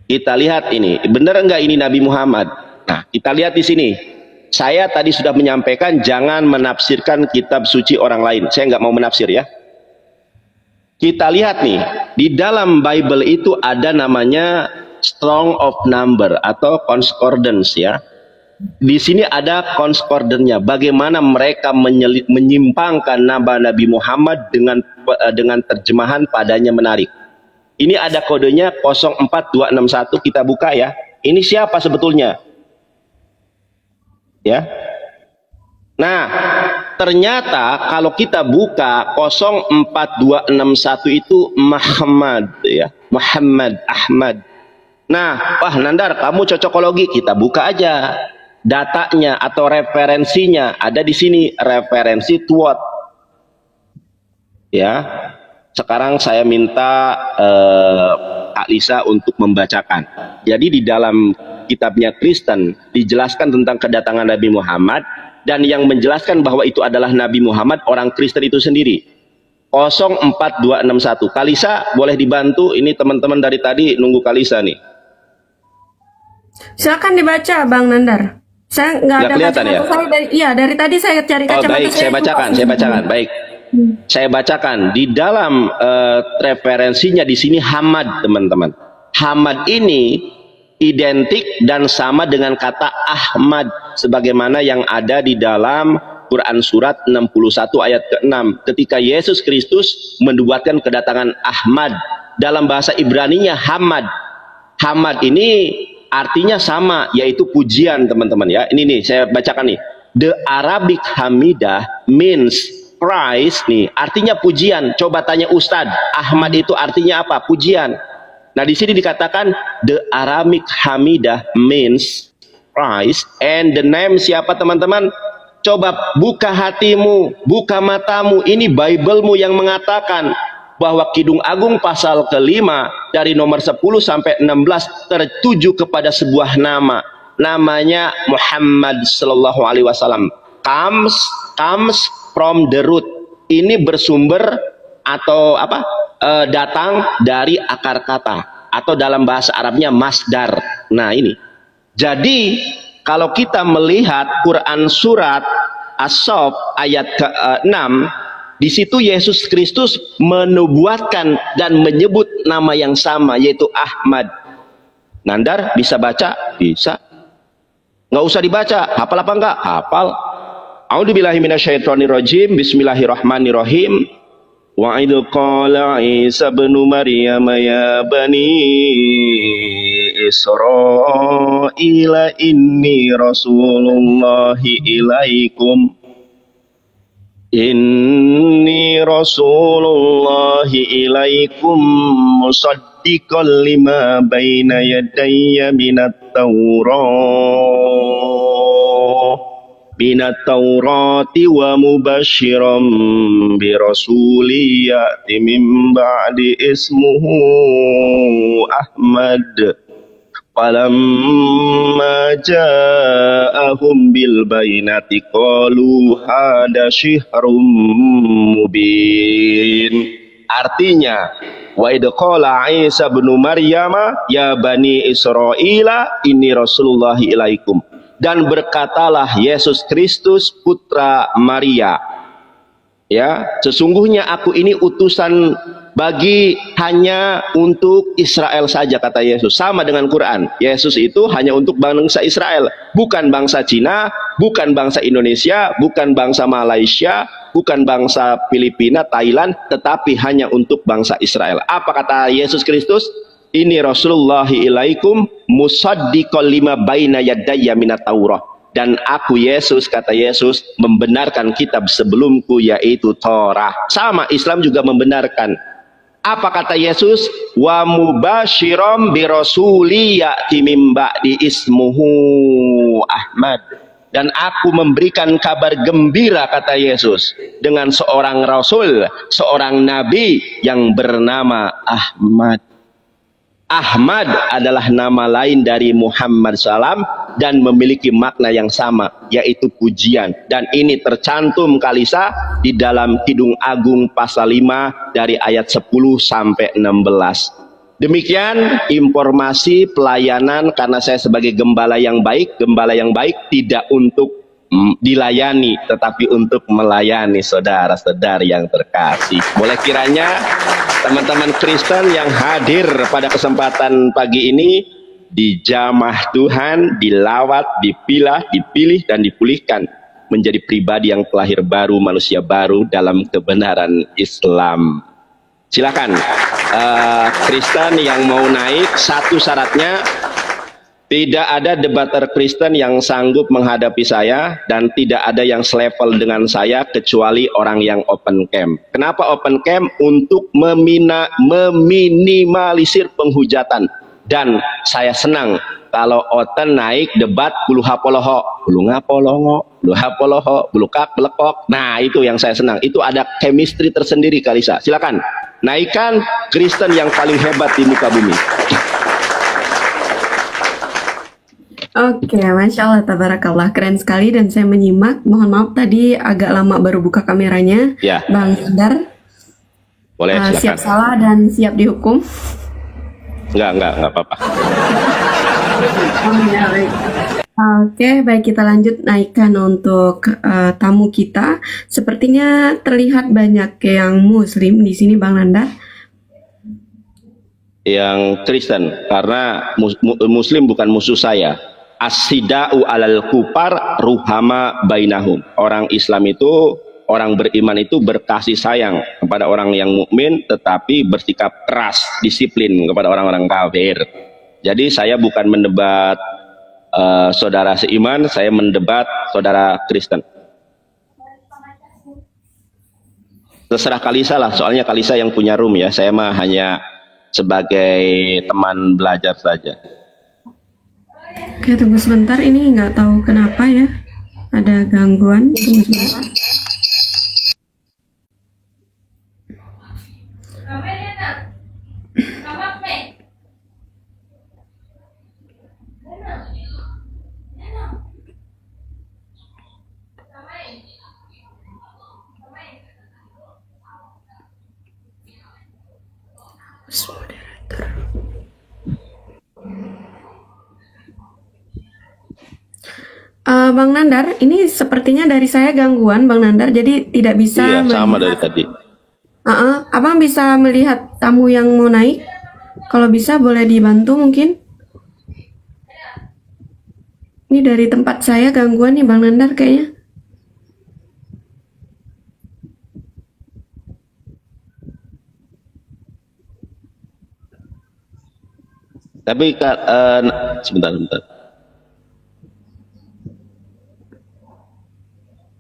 kita lihat ini, benar enggak ini Nabi Muhammad? Nah, kita lihat di sini. Saya tadi sudah menyampaikan jangan menafsirkan kitab suci orang lain. Saya nggak mau menafsir ya. Kita lihat nih, di dalam Bible itu ada namanya strong of number atau concordance ya. Di sini ada konkordannya, bagaimana mereka menyimpangkan nama Nabi Muhammad dengan terjemahan padanya menarik. Ini ada kodenya 04261, kita buka ya. Ini siapa sebetulnya? Ya. Nah, ternyata kalau kita buka 04261 itu Muhammad ya. Muhammad Ahmad. Nah, wah Nandar, kamu cocokologi, kita buka aja. Datanya atau referensinya ada di sini, referensi TWOT. Ya, sekarang saya minta Kak Lisa untuk membacakan. Jadi di dalam kitabnya Kristen dijelaskan tentang kedatangan Nabi Muhammad, dan yang menjelaskan bahwa itu adalah Nabi Muhammad orang Kristen itu sendiri. 04261. Kak Lisa boleh dibantu? Ini teman-teman dari tadi nunggu Kak Lisa nih. Silakan dibaca Bang Nandar. Saya nggak ada kelihatan ya? Dari tadi saya cari kacamata. Baik, saya bacakan. Baik. Saya bacakan di dalam referensinya di sini Hamad, teman-teman. Hamad ini identik dan sama dengan kata Ahmad sebagaimana yang ada di dalam Quran surat 61 ayat ke-6. Ketika Yesus Kristus menubuatkan kedatangan Ahmad, dalam bahasa Ibrani-nya Hamad. Hamad ini artinya sama, yaitu pujian, teman-teman ya. Ini nih saya bacakan nih. The Arabic Hamidah means praise nih, artinya pujian. Coba tanya Ustadz, Ahmad itu artinya apa? Pujian. Nah, di sini dikatakan the Arabic Hamidah means praise, and the name siapa, teman-teman? Coba buka hatimu, buka matamu. Ini Bible-mu yang mengatakan bahwa Kidung Agung pasal ke-5 dari nomor 10 sampai 16 tertuju kepada sebuah nama. Namanya Muhammad sallallahu alaihi wasallam. Comes from the root. Ini bersumber atau apa? Datang dari akar kata, atau dalam bahasa Arabnya masdar. Nah, ini. Jadi, kalau kita melihat Quran surat As-Saff ayat ke-6, di situ Yesus Kristus menubuatkan dan menyebut nama yang sama, yaitu Ahmad. Nandar bisa baca? Bisa. Nggak usah dibaca. Hafal apa enggak? Hafal. A'udzubillahi minasyaitonirrajim. Bismillahirrahmanirrahim. Wa idh qala Isa ibnu Maryam ya bani Israila inni rasulullahi ilaikum. Inni rasulullahi ilaikum musaddiqan lima baina yadayya minat taurati wa mubashiram bi rasuli ya'ti min ba'di ismuhu Ahmad. Falamma ja'ahum bil bayyinati qalu hada syihrun mubin. Artinya, wa idh qala Isa ibnu Maryam ya bani Israila inni rasulullahi ilaikum. Dan berkatalah Yesus Kristus putra Maria, ya, sesungguhnya aku ini utusan hanya untuk Israel saja, kata Yesus. Sama dengan Quran. Yesus itu hanya untuk bangsa Israel, bukan bangsa Cina, bukan bangsa Indonesia, bukan bangsa Malaysia, bukan bangsa Filipina, Thailand, tetapi hanya untuk bangsa Israel. Apa kata Yesus Kristus? Ini Rasulullahi ilaikum musaddiqal lima baina yadayya minat Taurah. Dan aku Yesus, kata Yesus, membenarkan kitab sebelumku, yaitu Torah. Sama, Islam juga membenarkan. Apa kata Yesus? Wa mubasyiram bi rasuli ya'ti mim ba'di ismuhu Ahmad. Dan aku memberikan kabar gembira, kata Yesus, dengan seorang rasul, seorang nabi yang bernama Ahmad. Ahmad adalah nama lain dari Muhammad SAW dan memiliki makna yang sama, yaitu pujian. Dan ini tercantum, Kalisa, di dalam Kidung Agung pasal 5 dari ayat 10 sampai 16. Demikian informasi pelayanan, karena saya sebagai gembala yang baik tidak untuk dilayani, tetapi untuk melayani saudara-saudari yang terkasih. Boleh kiranya teman-teman Kristen yang hadir pada kesempatan pagi ini dijamah Tuhan, dilawat, dipilah, dipilih, dan dipulihkan menjadi pribadi yang terlahir baru, manusia baru dalam kebenaran Islam. Silakan Kristen yang mau naik, satu syaratnya, tidak ada debater Kristen yang sanggup menghadapi saya, dan tidak ada yang selevel dengan saya kecuali orang yang open camp. Kenapa open camp? Untuk meminimalisir penghujatan. Dan saya senang kalau Oten naik debat bulu hapoloho, bulu ngapolongo, bulu hapoloho, bulu kak belekok. Nah, itu yang saya senang. Itu ada chemistry tersendiri, Kalisa. Silakan naikkan Kristen yang paling hebat di muka bumi. Oke, Masya Allah, tabarakallah, keren sekali dan saya menyimak. Mohon maaf tadi agak lama baru buka kameranya. Ya. Bang Sundar, boleh, silakan. Siap salah dan siap dihukum. Enggak apa-apa. Oke, baik, kita lanjut naikkan untuk tamu kita. Sepertinya terlihat banyak yang Muslim di sini, Bang Nanda. Yang Kristen, karena Muslim bukan musuh saya. As-sida'u alal kufar ruhama bainahum. Orang Islam itu, orang beriman itu berkasih sayang kepada orang yang mukmin, tetapi bersikap keras, disiplin kepada orang-orang kafir. Jadi saya bukan mendebat saudara seiman, saya mendebat saudara Kristen. Terserah Kalisa lah, soalnya Kalisa yang punya room ya, saya mah hanya sebagai teman belajar saja. Oke, tunggu sebentar, ini nggak tahu kenapa ya, ada gangguan. Tunggu sebentar. Bang Nandar, ini sepertinya dari saya gangguan, Bang Nandar, jadi tidak bisa. Iya, sama dari tadi. Abang bisa melihat tamu yang mau naik? Kalau bisa boleh dibantu mungkin. Ini dari tempat saya gangguan nih, Bang Nandar kayaknya. Tapi sebentar.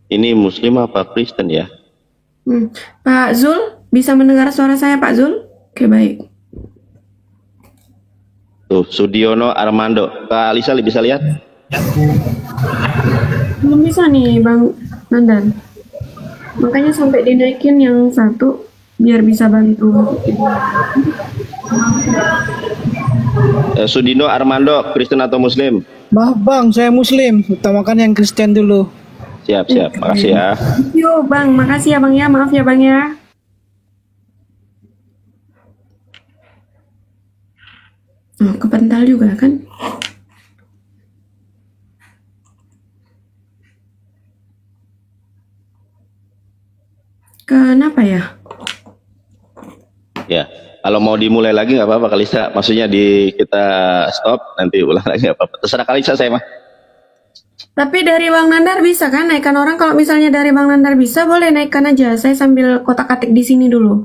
Ini Muslim apa Kristen ya? Pak Zul, bisa mendengar suara saya, Pak Zul? Oke, baik. Tuh, Sudiono Armando. Kak Alisa bisa lihat? Belum bisa nih, Bang Nandan. Makanya sampai dinaikin yang satu, biar bisa bantu. Sudino Armando, Kristen atau Muslim? Bang, saya Muslim. Utamakan yang Kristen dulu. Siap. Makasih ya. Yo, Bang. Makasih ya, Bang ya. Maaf ya, Bang ya. Oh, kepental juga kan? Kenapa ya? Ya, kalau mau dimulai lagi nggak apa-apa Kalisa. Maksudnya kita stop, nanti ulang lagi nggak apa-apa. Terserah Kalisa saya mah. Tapi dari Bang Nandar bisa kan naikkan orang? Kalau misalnya dari Bang Nandar bisa, boleh naikkan aja. Saya sambil kotak-katik di sini dulu.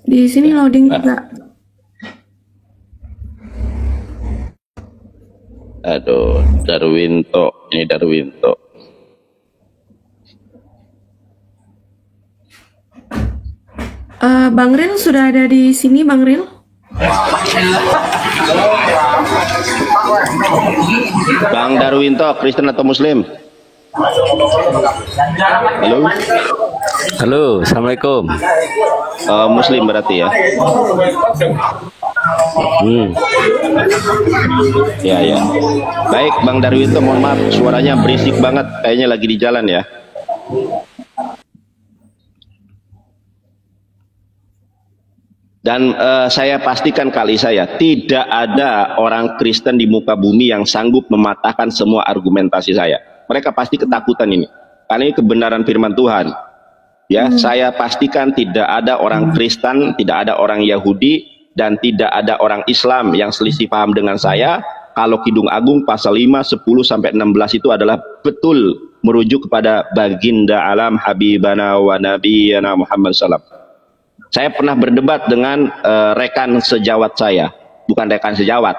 Di sini loading juga. Aduh, Darwinto. Ini Darwinto. Bang Ril sudah ada di sini, Bang Ril? Bang Darwinto, Kristen atau Muslim? Halo? Halo, Assalamualaikum. Muslim berarti ya? Ya, ya. Baik, Bang Darwinto, mohon maaf, suaranya berisik banget, kayaknya lagi di jalan ya. Dan saya pastikan kali saya, tidak ada orang Kristen di muka bumi yang sanggup mematahkan semua argumentasi saya. Mereka pasti ketakutan ini, karena ini kebenaran firman Tuhan. Ya, saya pastikan tidak ada orang Kristen, tidak ada orang Yahudi, dan tidak ada orang Islam yang selisih paham dengan saya. Kalau Kidung Agung pasal 5, 10 sampai 16 itu adalah betul merujuk kepada baginda alam Habibana wa Nabiyana Muhammad SAW. Saya pernah berdebat dengan rekan sejawat saya, bukan rekan sejawat,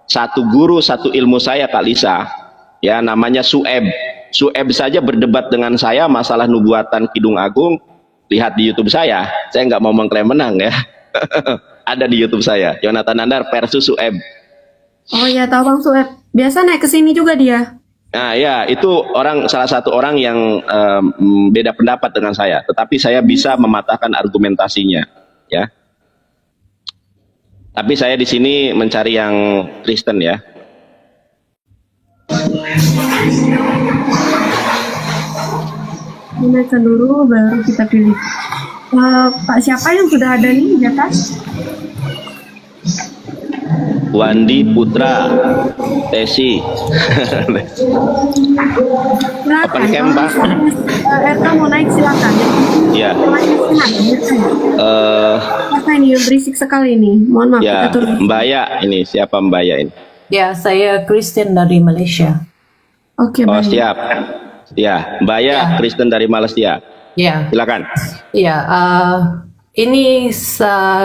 satu guru satu ilmu saya Kak Lisa, ya namanya Sueb. Sueb saja berdebat dengan saya masalah nubuatan Kidung Agung. Lihat di YouTube saya nggak mau mengklaim menang ya. Ada di YouTube saya, Yonatan Nandar versus Sueb. Oh ya, tahu Bang Sueb. Biasa naik ke sini juga dia. Nah ya, itu salah satu orang yang beda pendapat dengan saya, tetapi saya bisa mematahkan argumentasinya, ya. Tapi saya di sini mencari yang Kristen ya. Naikkan dulu, baru kita pilih. Pak siapa yang sudah ada nih di atas? Wandi Putra Tesi. Silakan. Open cam, Pak. RK mau naik silakan. Ya. Apa ini yang berisik sekali ini? Mohon maaf. Ya, kita turun. Mbak Ya ini siapa Mbak Ya ini? Ya, saya Kristen dari Malaysia. Oke, Oh baik. siap. Ya, Mbak Ya, Kristen dari Malaysia. Ya, Silakan. ya. Ini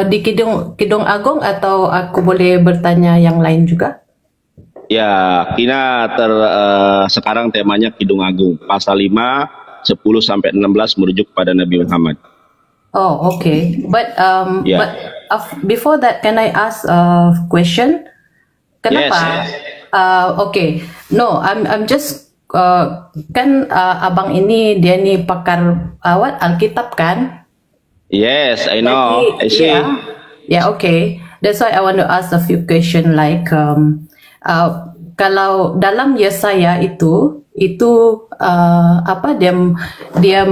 di Kidung Agung atau aku boleh bertanya yang lain juga? Ya, sekarang temanya Kidung Agung, pasal 5, 10 sampai 16 merujuk kepada Nabi Muhammad. Oh, okay. But Yeah. before that, can I ask a question? Kenapa? Yes. Okay. No, I'm just kan abang ini dia ni pakar Alkitab kan? Yes, I know. I see. Yeah, okay. That's why I want to ask a few questions like kalau dalam Yesaya itu apa dia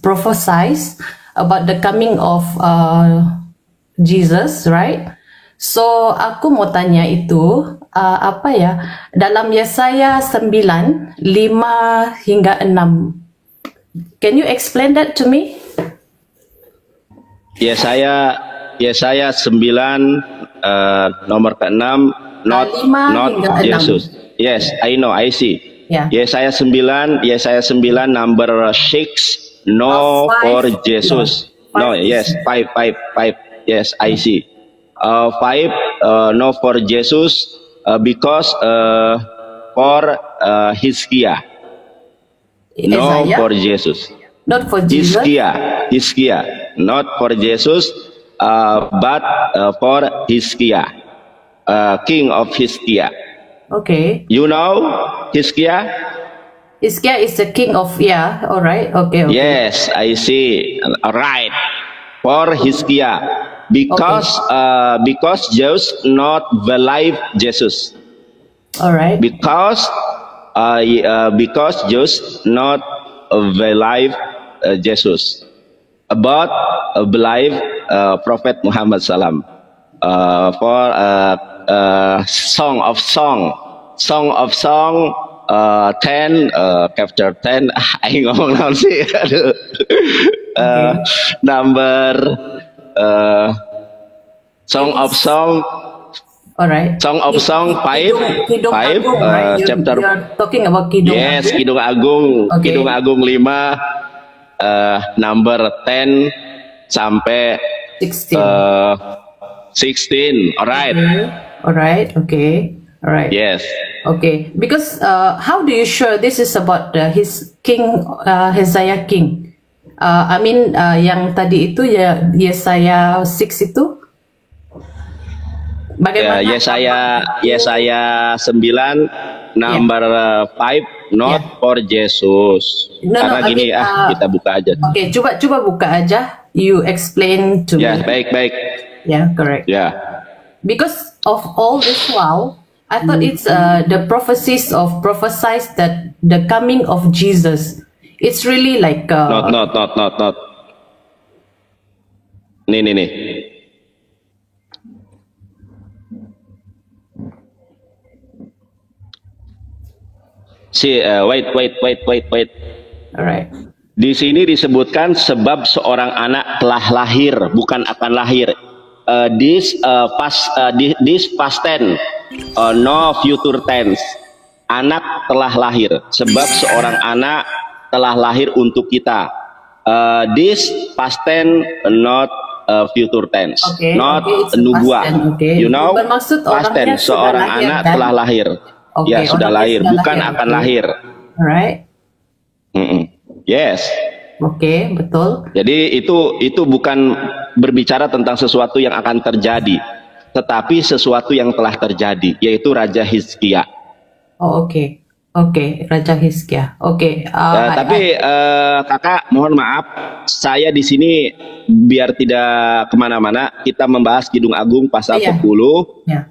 prophesize about the coming of Jesus, right? So aku mau tanya itu apa ya dalam Yesaya 9, 5 hingga 6. Can you explain that to me? Yesaya 9 nomor ke-6 not Jesus. Yes, I know, I see. Yeah. Yesaya 9 number 6 no for Jesus. No, yes, 5. Yes, I see. 5 no for Jesus because for Hizkia. No for Jesus. Not for Jesus. Hizkia. Not for Jesus, but for Hizkia, king of Hizkia. Okay. You know Hizkia? Hizkia is the king of all right. Okay. Yes, I see. Right. For Hizkia, because Jesus not believe Jesus. All right. Because Jesus not believe Jesus, but believe Prophet Muhammad Salam. For Song of Song 10, chapter 10, aing ngomong naon sih, aduh. Number Song of Song, Alright. Song of Song 5, Kidung Agung, right? chapter, You're talking about Kidung yes, Agung. Kidung Agung, Okay. Kidung Agung 5, number 10 sampai 16. 16, alright, Alright, okay. Alright. yes. Okay, because how do you sure this is about his king, Hezekiah king? I mean, yang tadi itu ya Yesaya 6 itu Ya, bagaimana? Yesaya 9, number 5, not for Jesus. No, Karena I gini, mean, kita buka aja. Okay, coba buka aja. You explain to Ya, me. baik. Yeah, correct. Ya, Because of all this while, I thought it's the prophecies of prophesies that the coming of Jesus. It's really like not. Nih. Si, wait. alright. Di sini disebutkan sebab seorang anak telah lahir, bukan akan lahir. This past tense, no future tense. Anak telah lahir, sebab seorang anak telah lahir untuk kita. This past tense, not future tense, Okay, not it's a nubuah. past tense, okay. You know, Bermaksud past orangnya tense, sudah seorang lahir, anak kan? telah lahir. Okay, Ya, sudah orangnya lahir, sudah bukan lahir, akan okay. lahir. Alright. Yes. Okay, betul. Jadi itu bukan berbicara tentang sesuatu yang akan terjadi, tetapi sesuatu yang telah terjadi, yaitu Raja Hizkia. Oh, okay. Okay, Raja Hizkia. Okay. Tapi kakak, mohon maaf, saya di sini biar tidak kemana-mana, kita membahas Kidung Agung pasal Iya. 10, Yeah.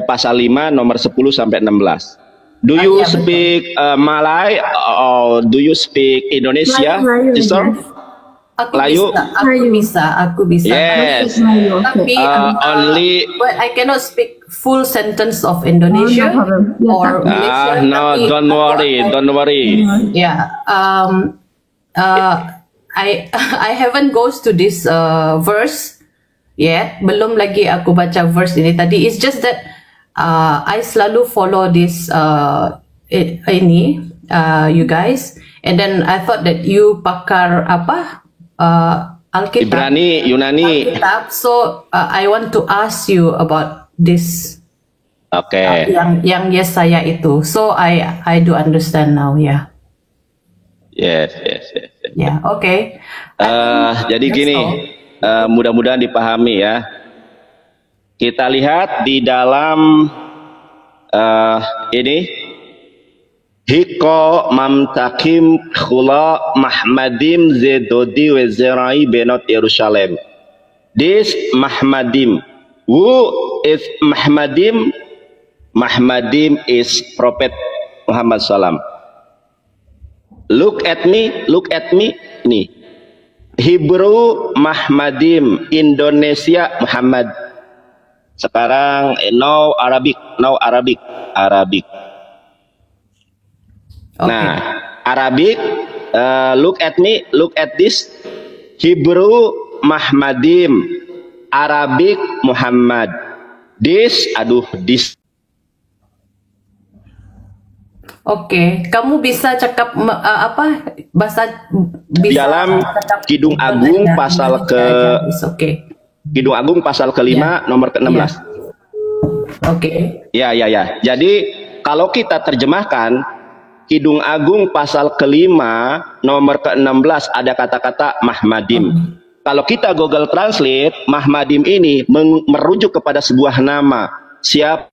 pasal 5 nomor 10 sampai 16. Do you Iya, betul. speak Malay or do you speak Indonesia, Melayu, sister? yes. Melayu? Aku bisa. Yes. Tapi Only. but I cannot speak full sentence of Indonesia No problem. Yeah, or Malaysia. No, tapi don't worry. Yeah. I haven't goes to this verse yet. Belum lagi aku baca verse ini tadi. It's just that I selalu follow this you guys, and then I thought that you pakar Alkitab. Ibrani, Yunani. Alkitab. So I want to ask you about this. Oke. Yang Yesaya itu. So I do understand now, yeah. Yes. Yeah, okay. Jadi gini, mudah-mudahan dipahami ya. Kita lihat di dalam ini Hiko mamtakim khula Mahmadim zedodi wezerai benot Yerusalem. This Mahmadim. Who is Mahmadim? Mahmadim is Prophet Muhammad SAW. Look at me. Nih. Hebrew Mahmadim, Indonesia Muhammad. Sekarang now Arabic. Okay. Nah, Arabic, look at me, look at this. Hebrew Mahmadim, Arabic Muhammad. This. Oke, kamu bisa cakap bahasa bisa Dalam cakap Kidung Agung pasal Oke. Kidung Agung pasal ke-5 nomor ke-16. Oke. Ya. Jadi kalau kita terjemahkan Kidung Agung pasal ke-5 nomor ke-16 ada kata-kata Mahmadim. Kalau kita Google Translate, Mahmadim ini merujuk kepada sebuah nama. Siapa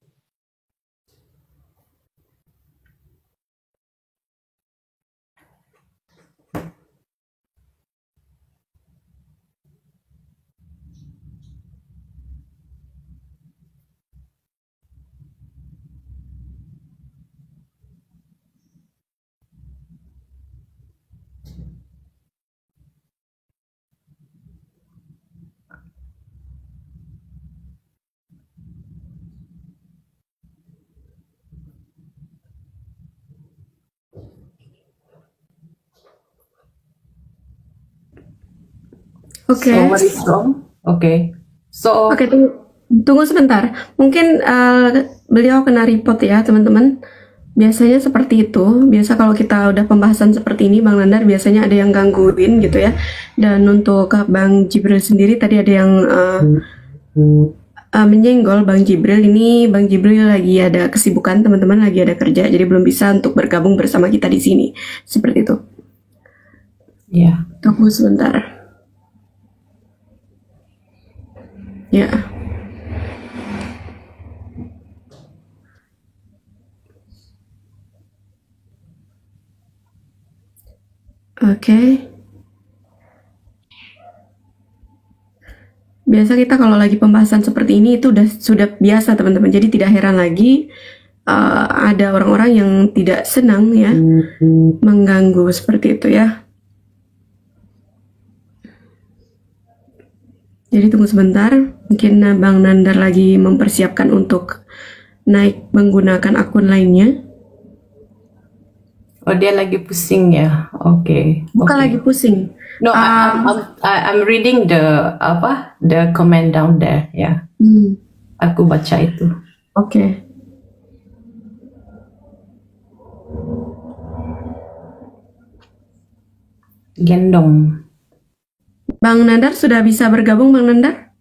Oke. So what is wrong? Okay. So Oke, tunggu sebentar. Mungkin beliau kena report ya, teman-teman. Biasanya seperti itu. Biasa kalau kita udah pembahasan seperti ini, Bang Nandar biasanya ada yang gangguin gitu ya. Dan untuk Bang Jibril sendiri tadi ada yang menyenggol Bang Jibril. Ini Bang Jibril lagi ada kesibukan, teman-teman, lagi ada kerja, jadi belum bisa untuk bergabung bersama kita di sini. Seperti itu. yeah. Tunggu sebentar. Ya. Oke. Biasa kita kalau lagi pembahasan seperti ini itu sudah biasa, teman-teman. Jadi tidak heran lagi ada orang-orang yang tidak senang ya mengganggu seperti itu ya. Jadi tunggu sebentar, mungkin Bang Nandar lagi mempersiapkan untuk naik menggunakan akun lainnya. Oh, dia lagi pusing ya. Okay. Bukan Okay. lagi pusing. No, I'm reading the comment down there. Yeah. Aku baca itu. Oke. Gendong. Bang Nandar sudah bisa bergabung, Bang Nandar?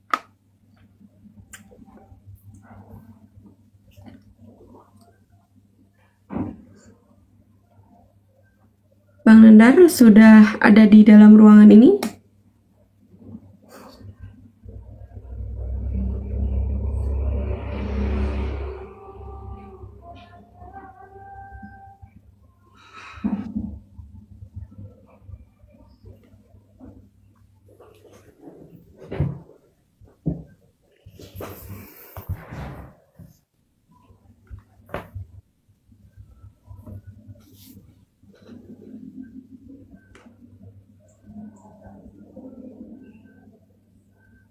Bang Nandar sudah ada di dalam ruangan ini?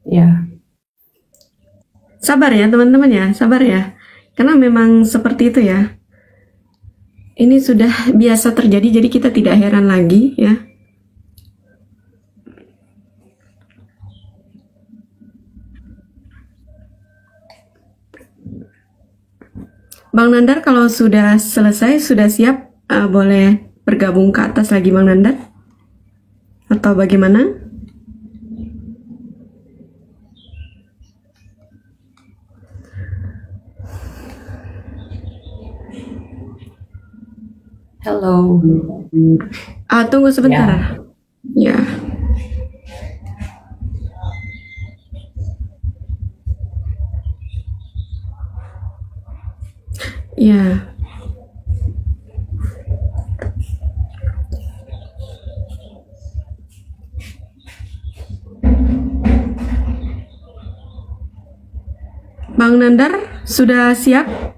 Ya. Sabar ya teman-teman ya, sabar ya. Karena memang seperti itu ya. Ini sudah biasa terjadi, jadi kita tidak heran lagi ya. Bang Nandar kalau sudah selesai, sudah siap, boleh bergabung ke atas lagi Bang Nandar? Atau bagaimana? Hello. Tunggu sebentar. Ya. Ya. Bang Nandar sudah siap?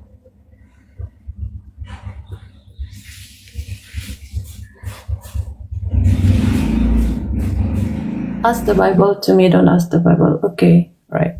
Ask the Bible to me, don't ask the Bible. Okay, right.